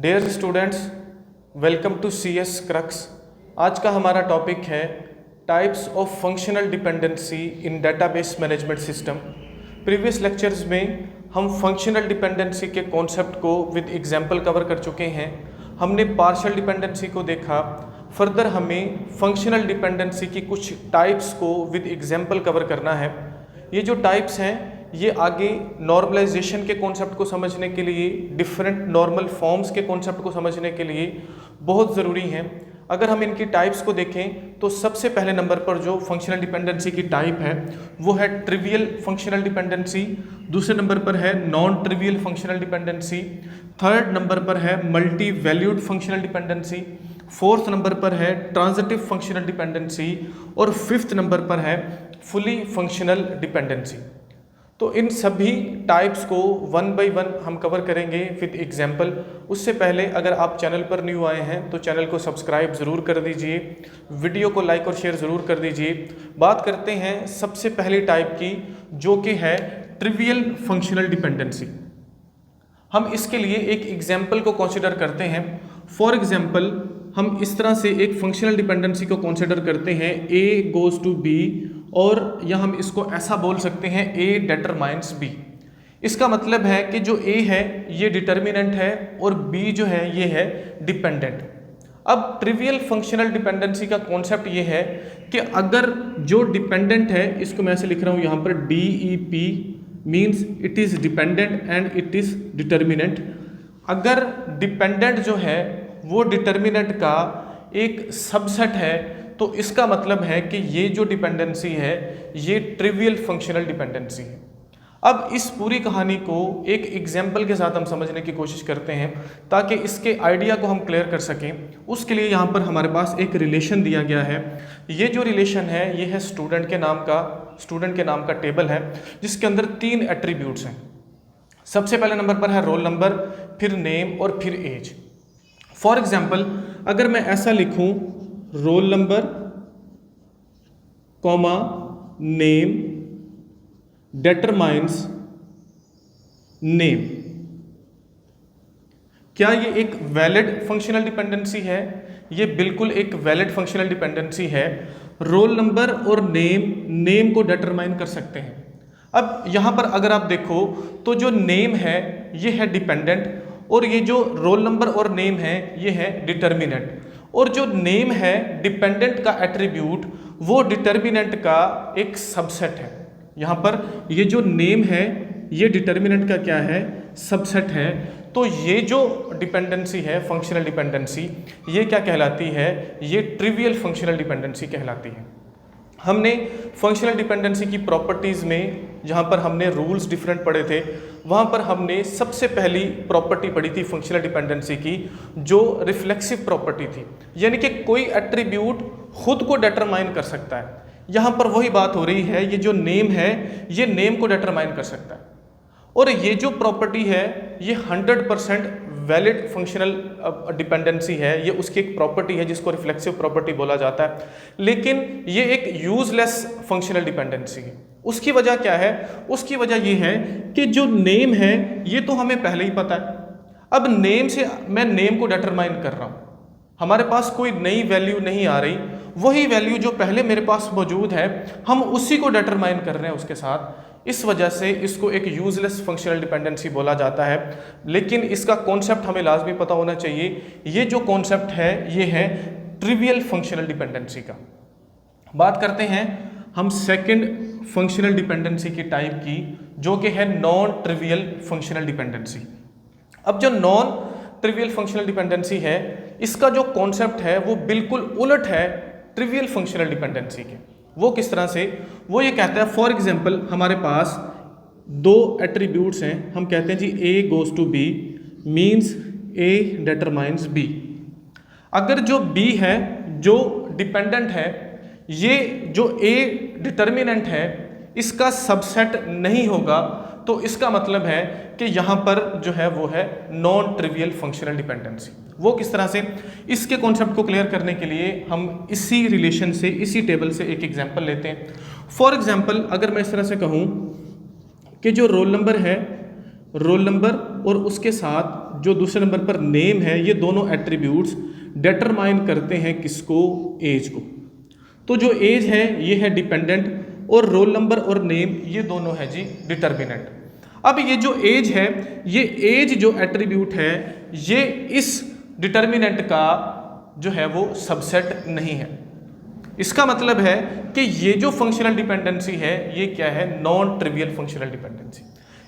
Dear students, welcome to CS Crux. आज का हमारा टॉपिक है types of functional dependency in database management system. Previous lectures में हम फंक्शनल डिपेंडेंसी के कॉन्सेप्ट को विद एग्जांपल कवर कर चुके हैं। हमने पार्शियल डिपेंडेंसी को देखा, फर्दर हमें फंक्शनल डिपेंडेंसी की कुछ टाइप्स को विद एग्जांपल कवर करना है। ये जो टाइप्स हैं ये आगे नॉर्मलाइजेशन के कॉन्सेप्ट को समझने के लिए, डिफरेंट नॉर्मल फॉर्म्स के कॉन्सेप्ट को समझने के लिए बहुत ज़रूरी हैं। अगर हम इनकी टाइप्स को देखें तो सबसे पहले नंबर पर जो फंक्शनल डिपेंडेंसी की टाइप है वो है ट्रिवियल फंक्शनल डिपेंडेंसी। दूसरे नंबर पर है non trivial functional dependency. Third number पर है multi valued functional dependency. Fourth number पर है ट्रांजिटिव फंक्शनल डिपेंडेंसी और फिफ्थ नंबर पर है फुली फंक्शनल डिपेंडेंसी। तो इन सभी टाइप्स को वन बाय वन हम कवर करेंगे विद एग्जांपल। उससे पहले अगर आप चैनल पर न्यू आए हैं तो चैनल को सब्सक्राइब ज़रूर कर दीजिए, वीडियो को लाइक और शेयर ज़रूर कर दीजिए। बात करते हैं सबसे पहली टाइप की, जो कि है ट्रिवियल फंक्शनल डिपेंडेंसी। हम इसके लिए एक एग्जाम्पल को कंसिडर करते हैं। फॉर एग्जाम्पल हम इस तरह से एक फंक्शनल डिपेंडेंसी को कंसिडर करते हैं, A गोज़ टू B, और या हम इसको ऐसा बोल सकते हैं A डिटरमाइंस B। इसका मतलब है कि जो A है ये डिटर्मिनेंट है और B जो है ये है डिपेंडेंट। अब ट्रिवियल फंक्शनल डिपेंडेंसी का कॉन्सेप्ट ये है कि अगर जो डिपेंडेंट है, इसको मैं ऐसे लिख रहा हूँ यहाँ पर DEP means it is dependent and it is determinant. अगर डिपेंडेंट जो है वो डिटर्मिनेंट का एक सबसेट है तो इसका मतलब है कि ये जो डिपेंडेंसी है ये ट्रिवियल फंक्शनल डिपेंडेंसी है। अब इस पूरी कहानी को एक एग्जाम्पल के साथ हम समझने की कोशिश करते हैं ताकि इसके आइडिया को हम क्लियर कर सकें। उसके लिए यहाँ पर हमारे पास एक रिलेशन दिया गया है। ये जो रिलेशन है ये है स्टूडेंट के नाम का टेबल है जिसके अंदर 3 एट्रीब्यूट्स हैं। सबसे पहले नंबर पर है रोल नंबर, फिर नेम और फिर एज। फॉर एग्जाम्पल अगर मैं ऐसा लिखूं, roll number comma name determines name, क्या ये एक वैलिड फंक्शनल डिपेंडेंसी है? ये बिल्कुल एक वैलिड फंक्शनल डिपेंडेंसी है। रोल नंबर और नेम को डिटरमाइन कर सकते हैं। अब यहां पर अगर आप देखो तो जो नेम है ये है डिपेंडेंट और ये जो रोल नंबर और नेम है ये है डिटर्मिनेंट। और जो नेम है डिपेंडेंट का एट्रीब्यूट वो डिटर्मिनेंट का एक सबसेट है। यहाँ पर ये जो नेम है ये डिटर्मिनेंट का क्या है? सबसेट है। तो ये जो डिपेंडेंसी है फंक्शनल डिपेंडेंसी, ये क्या कहलाती है? ये ट्रिवियल फंक्शनल डिपेंडेंसी कहलाती है। हमने फंक्शनल डिपेंडेंसी की प्रॉपर्टीज़ में जहाँ पर हमने रूल्स डिफरेंट पढ़े थे वहाँ पर हमने सबसे पहली प्रॉपर्टी पढ़ी थी फंक्शनल डिपेंडेंसी की, जो रिफ्लेक्सिव प्रॉपर्टी थी, यानी कि कोई एट्रीब्यूट खुद को डिटरमाइन कर सकता है। यहाँ पर वही बात हो रही है, ये जो नेम है ये नेम को डिटरमाइन कर सकता है। और ये जो प्रॉपर्टी है ये 100% वैलिड फंक्शनल डिपेंडेंसी है। ये उसकी एक प्रॉपर्टी है जिसको रिफ्लेक्सिव प्रॉपर्टी बोला जाता है। लेकिन ये एक यूजलेस फंक्शनल डिपेंडेंसी है। उसकी वजह क्या है? उसकी वजह ये है कि जो नेम है ये तो हमें पहले ही पता है। अब नेम से मैं नेम को डिटरमाइन कर रहा हूँ, हमारे पास कोई नई वैल्यू नहीं आ रही, वही वैल्यू जो पहले मेरे पास मौजूद है हम उसी को डिटरमाइन कर रहे हैं उसके साथ। इस वजह से इसको एक यूजलेस फंक्शनल डिपेंडेंसी बोला जाता है। लेकिन इसका कॉन्सेप्ट हमें लाजमी पता होना चाहिए। ये जो कॉन्सेप्ट है ये है ट्रिवियल फंक्शनल डिपेंडेंसी का। बात करते हैं हम सेकंड फंक्शनल डिपेंडेंसी की टाइप की, जो कि है नॉन ट्रिवियल फंक्शनल डिपेंडेंसी। अब जो नॉन ट्रिवियल फंक्शनल डिपेंडेंसी है इसका जो कॉन्सेप्ट है वो बिल्कुल उलट है ट्रिवियल फंक्शनल डिपेंडेंसी के। वो किस तरह से? वो ये कहता है, फॉर एग्जांपल हमारे पास 2 एट्रीब्यूट्स हैं, हम कहते हैं जी A goes to B means A determines B। अगर जो B है जो डिपेंडेंट है, ये जो A डिटर्मिनेंट है इसका सबसेट नहीं होगा, तो इसका मतलब है कि यहाँ पर जो है वो है नॉन ट्रिवियल फंक्शनल डिपेंडेंसी। वो किस तरह से? इसके कॉन्सेप्ट को क्लियर करने के लिए हम इसी रिलेशन से, इसी टेबल से एक एग्जांपल लेते हैं। फॉर एग्जांपल अगर मैं इस तरह से कहूँ कि जो रोल नंबर है रोल नंबर और उसके साथ जो दूसरे नंबर पर नेम है, ये दोनों एट्रीब्यूट्स डिटरमाइन करते हैं किसको? एज को। तो जो एज है ये है डिपेंडेंट और रोल नंबर और नेम ये दोनों है जी डिटर्मिनेंट। अब ये जो एज है, ये एज जो एट्रीब्यूट है ये इस डिटर्मिनेंट का जो है वो सबसेट नहीं है। इसका मतलब है कि ये जो फंक्शनल डिपेंडेंसी है ये क्या है? Non trivial functional dependency.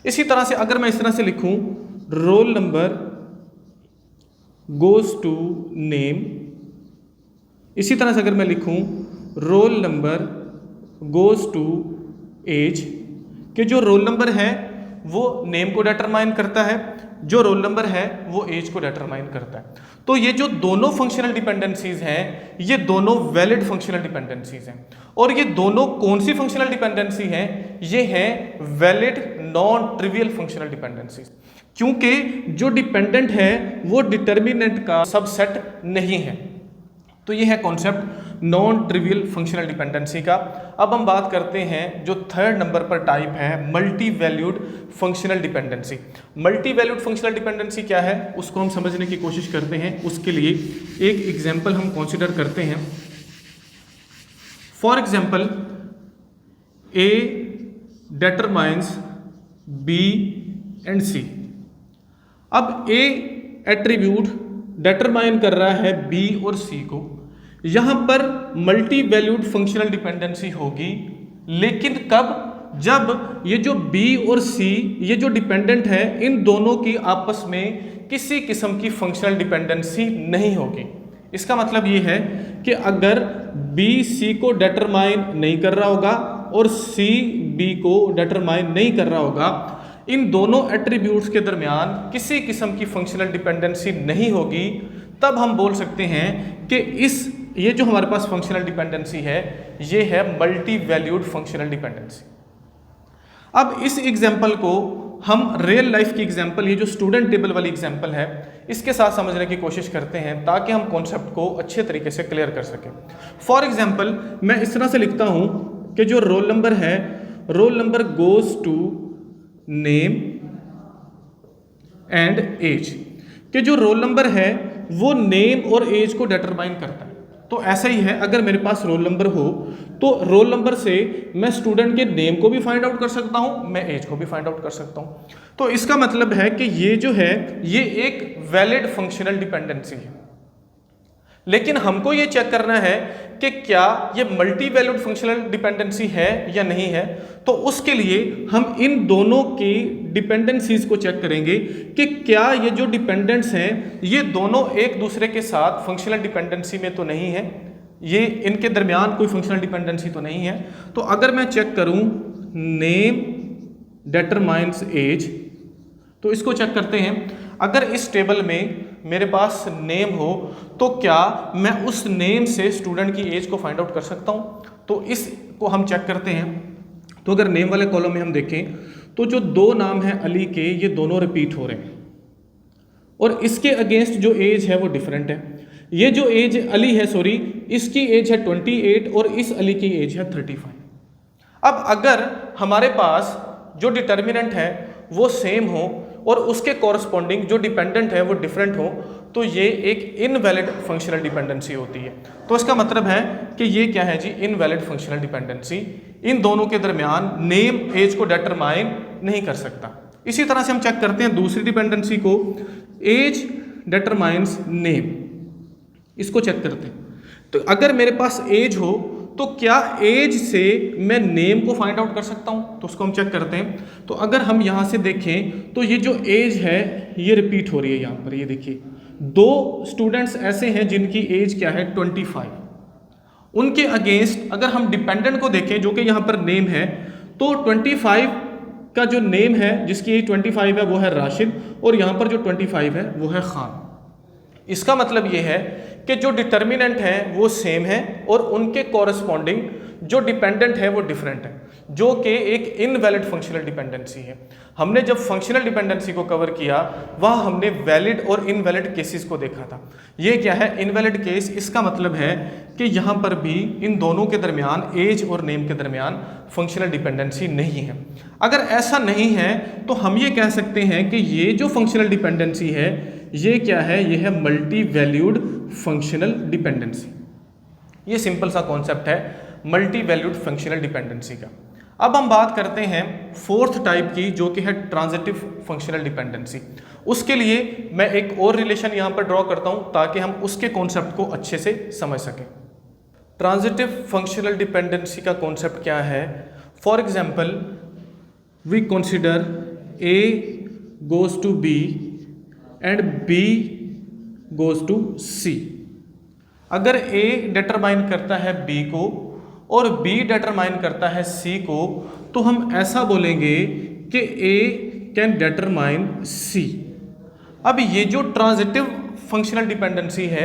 इसी तरह से अगर मैं इस तरह से लिखूं, roll number goes to name, इसी तरह से अगर मैं लिखूं roll number goes to age, कि जो रोल नंबर है वो नेम को डिटरमाइन करता है, जो रोल नंबर है वो एज को डिटरमाइन करता है। तो ये जो दोनों फंक्शनल डिपेंडेंसीज हैं ये दोनों वैलिड फंक्शनल डिपेंडेंसीज हैं। और ये दोनों कौन सी फंक्शनल डिपेंडेंसी हैं? ये हैं valid non trivial functional dependencies, क्योंकि जो डिपेंडेंट है वो डिटर्मिनेंट का सबसेट नहीं है। तो ये है concept non trivial functional dependency का। अब हम बात करते हैं जो थर्ड नंबर पर टाइप है, multi valued functional dependency. Multi valued functional dependency क्या है उसको हम समझने की कोशिश करते हैं। उसके लिए एक एग्जांपल हम कंसीडर करते हैं। For example, A determines B and C. अब ए एट्रीब्यूट डिटरमाइन कर रहा है बी और सी को। यहां पर मल्टी वैल्यूड फंक्शनल डिपेंडेंसी होगी, लेकिन कब? जब ये जो बी और सी ये जो डिपेंडेंट है इन दोनों की आपस में किसी किस्म की फंक्शनल डिपेंडेंसी नहीं होगी। इसका मतलब ये है कि अगर बी सी को डिटरमाइन नहीं कर रहा होगा और सी बी को डिटरमाइन नहीं कर रहा होगा, इन दोनों एट्रीब्यूट्स के दरमियान किसी किस्म की फंक्शनल डिपेंडेंसी नहीं होगी, तब हम बोल सकते हैं कि ये जो हमारे पास फंक्शनल डिपेंडेंसी है ये है मल्टी वैल्यूड फंक्शनल डिपेंडेंसी। अब इस एग्जांपल को हम रियल लाइफ की एग्जांपल, ये जो स्टूडेंट टेबल वाली एग्जांपल है, इसके साथ समझने की कोशिश करते हैं ताकि हम कॉन्सेप्ट को अच्छे तरीके से क्लियर कर सकें। फॉर एग्जांपल, मैं इस तरह से लिखता हूं कि जो रोल नंबर है, roll number goes to name and age, कि जो रोल नंबर है वो नेम और एज को डिटरमाइन करता है। तो ऐसा ही है, अगर मेरे पास रोल नंबर हो तो रोल नंबर से मैं स्टूडेंट के नेम को भी फाइंड आउट कर सकता हूं, मैं एज को भी फाइंड आउट कर सकता हूं। तो इसका मतलब है कि ये जो है ये एक वैलिड फंक्शनल डिपेंडेंसी है। लेकिन हमको ये चेक करना है कि क्या ये मल्टी वैल्यूड फंक्शनल डिपेंडेंसी है या नहीं है। तो उसके लिए हम इन दोनों की डिपेंडेंसीज को चेक करेंगे कि क्या ये जो डिपेंडेंट्स हैं ये दोनों एक दूसरे के साथ फंक्शनल डिपेंडेंसी में तो नहीं है, ये इनके दरमियान कोई फंक्शनल डिपेंडेंसी तो नहीं है। तो अगर मैं चेक करूं नेम डिटरमाइंस एज, तो इसको चेक करते हैं। अगर इस टेबल में मेरे पास नेम हो तो क्या मैं उस नेम से स्टूडेंट की एज को फाइंड आउट कर सकता हूं? तो इसको हम चेक करते हैं। तो अगर नेम वाले कॉलम में हम देखें तो जो दो नाम हैं अली के, ये दोनों रिपीट हो रहे हैं और इसके अगेंस्ट जो एज है वो डिफरेंट है। ये जो एज अली है, सॉरी, इसकी एज है 28 और इस अली की एज है 35। अब अगर हमारे पास जो डिटर्मिनेंट है वो सेम हो और उसके कॉरस्पॉन्डिंग जो डिपेंडेंट है वो डिफरेंट हो, तो ये एक इनवैलिड फंक्शनल डिपेंडेंसी होती है। तो इसका मतलब है कि ये क्या है जी? Invalid functional dependency. इन दोनों के दरमियान नेम एज को डिटरमाइन नहीं कर सकता। इसी तरह से हम चेक करते हैं दूसरी डिपेंडेंसी को, एज डिटरमाइंस नेम। इसको चेक करते हैं। तो अगर मेरे पास एज हो तो क्या एज से मैं नेम को फाइंड आउट कर सकता हूं? तो उसको हम चेक करते हैं। तो अगर हम यहां से देखें तो ये जो एज है ये रिपीट हो रही है। यहां पर ये देखिए, दो स्टूडेंट्स ऐसे हैं जिनकी एज क्या है 25। उनके अगेंस्ट अगर हम डिपेंडेंट को देखें जो कि यहां पर नेम है, तो 25 का जो नेम है जिसकी एज 25 है वो है राशिद और यहां पर जो 25 है वो है खान। इसका मतलब ये है कि जो डिटर्मिनेंट है वो सेम है और उनके कॉरस्पॉन्डिंग जो डिपेंडेंट है वो डिफरेंट है, जो कि एक इनवैलिड फंक्शनल डिपेंडेंसी है। हमने जब फंक्शनल डिपेंडेंसी को कवर किया वह हमने वैलिड और इनवैलिड केसेस को देखा था। ये क्या है इनवैलिड केस, इसका मतलब है कि यहाँ पर भी इन दोनों के दरमियान, एज और नेम के दरमियान फंक्शनल डिपेंडेंसी नहीं है। अगर ऐसा नहीं है तो हम ये कह सकते हैं कि ये जो फंक्शनल डिपेंडेंसी है ये क्या है, ये है मल्टी वैल्यूड फंक्शनल डिपेंडेंसी। ये सिंपल सा कॉन्सेप्ट है मल्टी वैल्यूड फंक्शनल डिपेंडेंसी का। अब हम बात करते हैं फोर्थ टाइप की, जो कि है ट्रांजिटिव फंक्शनल डिपेंडेंसी। उसके लिए मैं एक और रिलेशन यहाँ पर ड्रॉ करता हूँ ताकि हम उसके कॉन्सेप्ट को अच्छे से समझ सकें। ट्रांजिटिव फंक्शनल डिपेंडेंसी का कॉन्सेप्ट क्या है? For example we consider A goes to B and B goes to C। अगर A डिटरमाइन करता है B को और B डिटरमाइन करता है C को, तो हम ऐसा बोलेंगे कि A कैन डिटरमाइन C। अब ये जो ट्रांजिटिव फंक्शनल डिपेंडेंसी है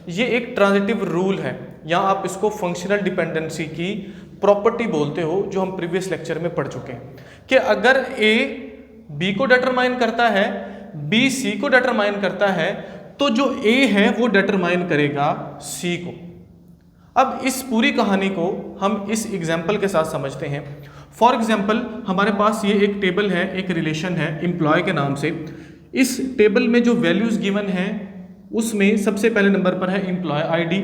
ये एक ट्रांजिटिव रूल है, या आप इसको फंक्शनल डिपेंडेंसी की प्रॉपर्टी बोलते हो, जो हम प्रीवियस लेक्चर में पढ़ चुके हैं कि अगर A B को डिटरमाइन करता है, B C को डिटरमाइन करता है, तो जो A है वो डिटरमाइन करेगा C को। अब इस पूरी कहानी को हम इस एग्जाम्पल के साथ समझते हैं। फॉर एग्जाम्पल हमारे पास ये एक टेबल है, एक रिलेशन है एम्प्लॉय के नाम से। इस टेबल में जो वैल्यूज गिवन है उसमें सबसे पहले नंबर पर है एम्प्लॉय आईडी,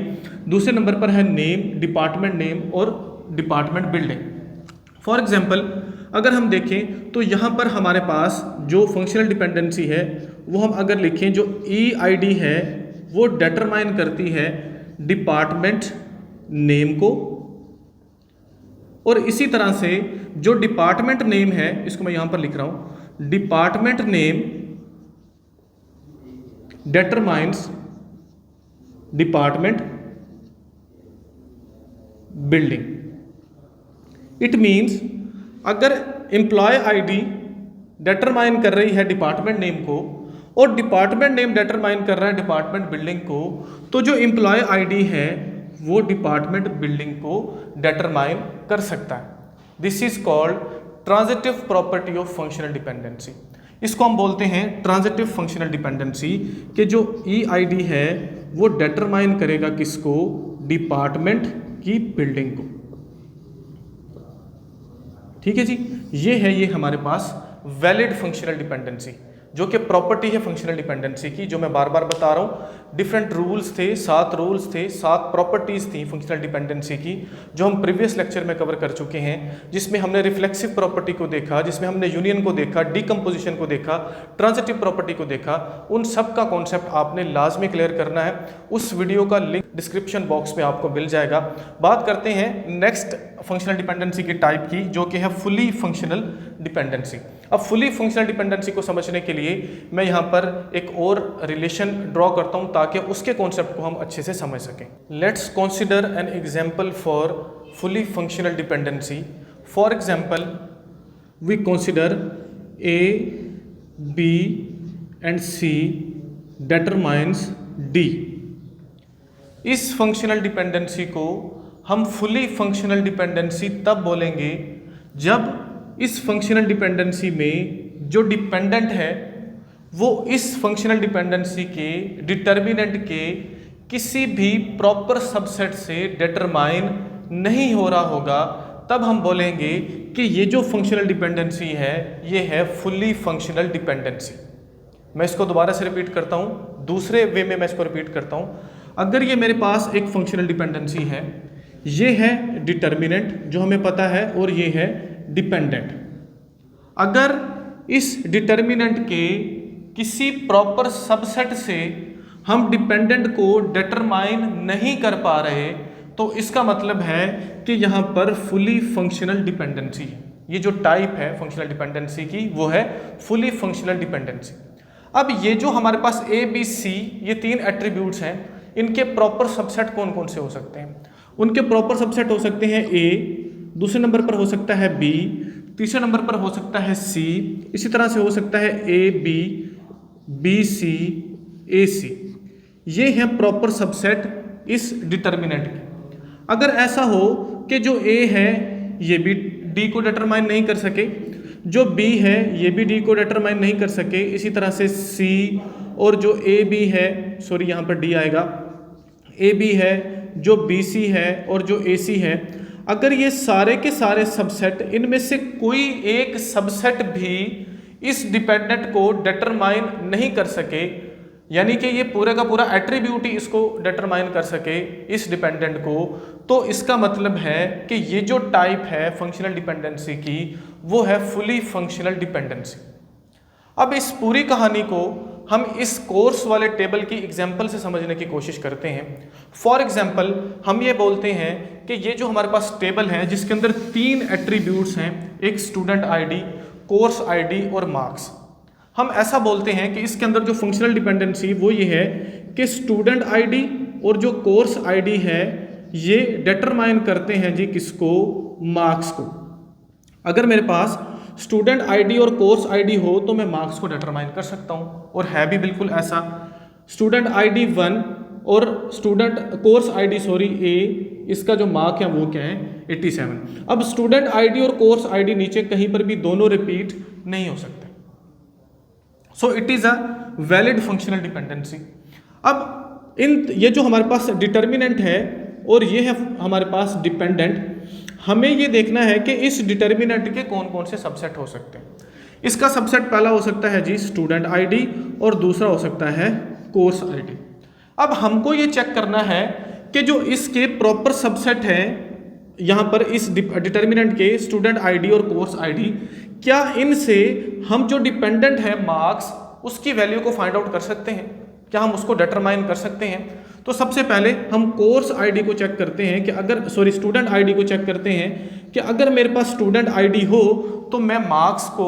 दूसरे नंबर पर है नेम, डिपार्टमेंट नेम और डिपार्टमेंट बिल्डिंग। फॉर एग्जाम्पल अगर हम देखें तो यहाँ पर हमारे पास जो फंक्शनल डिपेंडेंसी है वो हम अगर लिखें, जो EID है वो डिटरमाइन करती है डिपार्टमेंट नेम को, और इसी तरह से जो डिपार्टमेंट नेम है इसको मैं यहाँ पर लिख रहा हूँ, department name determines department building. It means अगर एम्प्लॉय आईडी डिटरमाइन कर रही है डिपार्टमेंट नेम को और डिपार्टमेंट नेम डिटरमाइन कर रहा है डिपार्टमेंट बिल्डिंग को, तो जो एम्प्लॉय आईडी है वो डिपार्टमेंट बिल्डिंग को डिटरमाइन कर सकता है। This is called transitive property of functional dependency. इसको हम बोलते हैं ट्रांजिटिव फंक्शनल डिपेंडेंसी, कि जो EID है वो डिटरमाइन करेगा किसको, डिपार्टमेंट की बिल्डिंग को। ठीक है जी, ये हमारे पास वैलिड फंक्शनल डिपेंडेंसी, जो कि प्रॉपर्टी है फंक्शनल डिपेंडेंसी की, जो मैं बार बार बता रहा हूँ। डिफरेंट रूल्स थे, 7 रूल्स थे, 7 प्रॉपर्टीज़ थी फंक्शनल डिपेंडेंसी की, जो हम प्रीवियस लेक्चर में कवर कर चुके हैं, जिसमें हमने रिफ्लेक्सिव प्रॉपर्टी को देखा, जिसमें हमने यूनियन को देखा, डीकम्पोजिशन को देखा, ट्रांजिटिव प्रॉपर्टी को देखा। उन सब का कॉन्सेप्ट आपने लाजमी क्लियर करना है। उस वीडियो का लिंक डिस्क्रिप्शन बॉक्स में आपको मिल जाएगा। बात करते हैं नेक्स्ट फंक्शनल डिपेंडेंसी की टाइप की, जो कि है फुली फंक्शनल डिपेंडेंसी। अब फुली फंक्शनल डिपेंडेंसी को समझने के लिए मैं यहाँ पर एक और रिलेशन ड्रॉ करता हूँ ताकि उसके कॉन्सेप्ट को हम अच्छे से समझ सकें। Let's consider an example for fully functional dependency. For example we consider A, B and C determines D। इस फंक्शनल डिपेंडेंसी को हम फुली फंक्शनल डिपेंडेंसी तब बोलेंगे जब इस फंक्शनल डिपेंडेंसी में जो डिपेंडेंट है वो इस फंक्शनल डिपेंडेंसी के डिटर्मिनेंट के किसी भी प्रॉपर सबसेट से डिटरमाइन नहीं हो रहा होगा। तब हम बोलेंगे कि ये जो फंक्शनल डिपेंडेंसी है ये है फुली फंक्शनल डिपेंडेंसी। मैं इसको दोबारा से रिपीट करता हूँ, दूसरे वे में मैं इसको रिपीट करता हूँ। अगर ये मेरे पास एक फंक्शनल डिपेंडेंसी है, ये है डिटर्मिनेंट जो हमें पता है, और ये है डिपेंडेंट। अगर इस डिटर्मिनेंट के किसी प्रॉपर सबसेट से हम डिपेंडेंट को डिटरमाइन नहीं कर पा रहे, तो इसका मतलब है कि यहाँ पर फुली फंक्शनल डिपेंडेंसी है। ये जो टाइप है फंक्शनल डिपेंडेंसी की वो है फुली फंक्शनल डिपेंडेंसी। अब ये जो हमारे पास A, B, C ये 3 एट्रीब्यूट्स हैं, इनके प्रॉपर सबसेट कौन कौन से हो सकते हैं? उनके प्रॉपर सबसेट हो सकते हैं A, दूसरे नंबर पर हो सकता है B, तीसरे नंबर पर हो सकता है C, इसी तरह से हो सकता है AB, BC, AC। ये है प्रॉपर सबसेट इस डिटर्मिनेंट के। अगर ऐसा हो कि जो ए है ये भी डी को डिटरमाइन नहीं कर सके, जो बी है ये भी डी को डिटरमाइन नहीं कर सके, इसी तरह से सी और जो ए बी है, सॉरी यहाँ पर डी आएगा, ए बी है, जो बी सी है और जो ए सी है, अगर ये सारे के सारे सबसेट, इनमें से कोई एक सबसेट भी इस डिपेंडेंट को डिटरमाइन नहीं कर सके, यानी कि ये पूरे का पूरा एट्रीब्यूट ही इसको डिटरमाइन कर सके इस डिपेंडेंट को, तो इसका मतलब है कि ये जो टाइप है फंक्शनल डिपेंडेंसी की वो है फुली फंक्शनल डिपेंडेंसी। अब इस पूरी कहानी को हम इस कोर्स वाले टेबल की एग्जाम्पल से समझने की कोशिश करते हैं। फॉर एग्जाम्पल हम ये बोलते हैं कि ये जो हमारे पास टेबल है जिसके अंदर 3 एट्रीब्यूट्स हैं, एक स्टूडेंट आईडी, कोर्स आईडी और मार्क्स। हम ऐसा बोलते हैं कि इसके अंदर जो फंक्शनल डिपेंडेंसी वो ये है कि स्टूडेंट आईडी और जो कोर्स आईडी है ये डिटरमाइन करते हैं जी किसको, मार्क्स को। अगर मेरे पास स्टूडेंट आईडी और कोर्स आईडी हो तो मैं मार्क्स को डिटरमाइन कर सकता हूं, और है भी बिल्कुल ऐसा। स्टूडेंट आईडी 1 और स्टूडेंट कोर्स आईडी ए, इसका जो मार्क है वो क्या है 87। अब स्टूडेंट आईडी और कोर्स आईडी नीचे कहीं पर भी दोनों रिपीट नहीं हो सकते, so it is a valid functional dependency. अब ये जो हमारे पास डिटर्मिनेंट है और ये है हमारे पास डिपेंडेंट, हमें ये देखना है कि इस डिटर्मिनेंट के कौन कौन से सबसेट हो सकते हैं। इसका सबसेट पहला हो सकता है जी स्टूडेंट आईडी और दूसरा हो सकता है कोर्स आईडी। अब हमको ये चेक करना है कि जो इसके प्रॉपर सबसेट हैं यहाँ पर इस डिटर्मिनेंट के स्टूडेंट आईडी और कोर्स आईडी, क्या इनसे हम जो डिपेंडेंट है मार्क्स उसकी वैल्यू को फाइंड आउट कर सकते हैं, क्या हम उसको डिटरमाइन कर सकते हैं। तो सबसे पहले हम कोर्स आईडी को चेक करते हैं कि अगर स्टूडेंट आईडी को चेक करते हैं कि अगर मेरे पास स्टूडेंट आईडी हो तो मैं मार्क्स को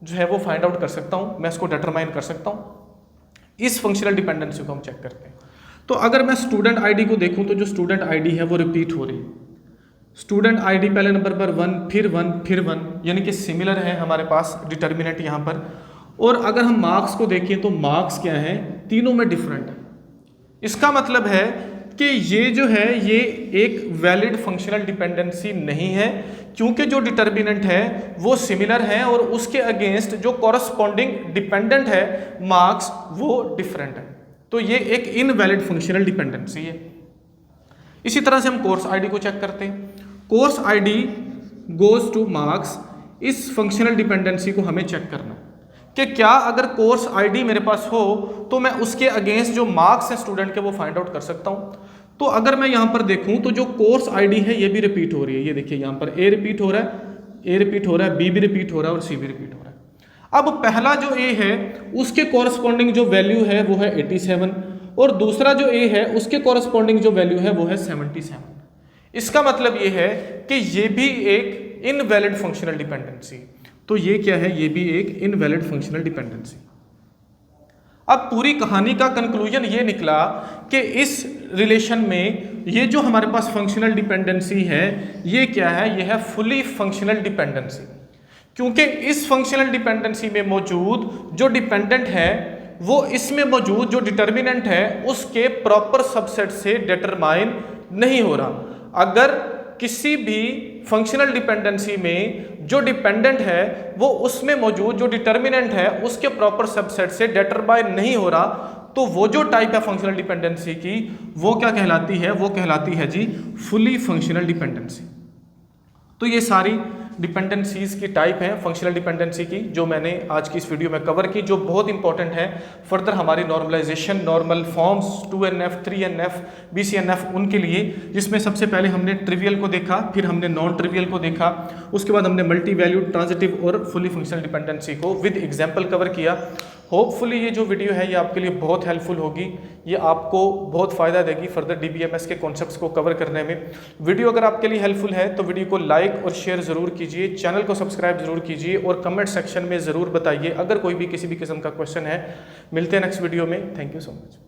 जो है वो फाइंड आउट कर सकता हूं, मैं इसको डिटरमाइन कर सकता हूं। इस फंक्शनल डिपेंडेंसी को हम चेक करते हैं। तो अगर मैं स्टूडेंट आईडी को देखूं तो जो स्टूडेंट आईडी है वो रिपीट हो रही है। स्टूडेंट आईडी पहले नंबर पर 1 फिर 1 फिर 1, यानी कि सिमिलर है हमारे पास डिटर्मिनेंट यहाँ पर। और अगर हम मार्क्स को देखें तो मार्क्स क्या है, तीनों में डिफरेंट है। इसका मतलब है कि ये जो है ये एक वैलिड फंक्शनल डिपेंडेंसी नहीं है, क्योंकि जो डिटर्मिनेंट है वो सिमिलर है और उसके अगेंस्ट जो कॉरस्पॉन्डिंग डिपेंडेंट है मार्क्स वो डिफरेंट है। तो ये एक इनवैलिड फंक्शनल डिपेंडेंसी है। इसी तरह से हम कोर्स आईडी को चेक करते हैं। Course ID goes two marks. इस फंक्शनल डिपेंडेंसी को हमें चेक करना कि क्या अगर कोर्स आईडी मेरे पास हो तो मैं उसके अगेंस्ट जो मार्क्स हैं स्टूडेंट के वो फाइंड आउट कर सकता हूं। तो अगर मैं यहां पर देखूं तो जो कोर्स आईडी है ये भी रिपीट हो रही है। ये देखिए यहां पर ए रिपीट हो रहा है, ए रिपीट हो रहा है, बी भी रिपीट हो रहा है और सी भी रिपीट हो रहा है। अब पहला जो ए है उसके कॉरस्पॉन्डिंग जो वैल्यू है वो है 87 और दूसरा जो ए है उसके कॉरस्पॉन्डिंग जो वैल्यू है वो है 77। इसका मतलब ये है कि ये भी एक इनवैलिड फंक्शनल डिपेंडेंसी। तो ये क्या है, ये भी एक इनवैलिड फंक्शनल डिपेंडेंसी। अब पूरी कहानी का कंक्लूजन ये निकला कि इस रिलेशन में ये जो हमारे पास फंक्शनल डिपेंडेंसी है ये क्या है, ये है फुली फंक्शनल डिपेंडेंसी। क्योंकि इस फंक्शनल डिपेंडेंसी में मौजूद जो डिपेंडेंट है वो इसमें मौजूद जो डिटर्मिनेंट है उसके प्रॉपर सबसेट से डिटरमाइन नहीं हो रहा। अगर किसी भी फंक्शनल डिपेंडेंसी में जो डिपेंडेंट है वो उसमें मौजूद जो डिटर्मिनेंट है उसके प्रॉपर सबसेट से डिटरमाइन नहीं हो रहा, तो वो जो टाइप है फंक्शनल डिपेंडेंसी की वो क्या कहलाती है, वो कहलाती है जी फुली फंक्शनल डिपेंडेंसी। तो ये सारी डिपेंडेंसीज की टाइप हैं फंक्शनल डिपेंडेंसी की जो मैंने आज की इस वीडियो में कवर की, जो बहुत इंपॉर्टेंट है फर्दर हमारी normalisation, normal forms 2NF, 3NF, BCNF उनके लिए, जिसमें सबसे पहले हमने ट्रिवियल को देखा, फिर हमने नॉन ट्रिवियल को देखा, उसके बाद हमने मल्टी वैल्यूड, ट्रांजिटिव और फुली फंक्शनल डिपेंडेंसी को विद एग्जाम्पल कवर किया। होपफुली ये जो वीडियो है ये आपके लिए बहुत हेल्पफुल होगी, ये आपको बहुत फ़ायदा देगी फर्दर DBMS के कॉन्सेप्ट्स को कवर करने में। वीडियो अगर आपके लिए हेल्पफुल है तो वीडियो को लाइक और शेयर ज़रूर कीजिए, चैनल को सब्सक्राइब ज़रूर कीजिए और कमेंट सेक्शन में ज़रूर बताइए अगर कोई भी किसी भी किस्म का क्वेश्चन है। मिलते हैं नेक्स्ट वीडियो में। Thank you so much.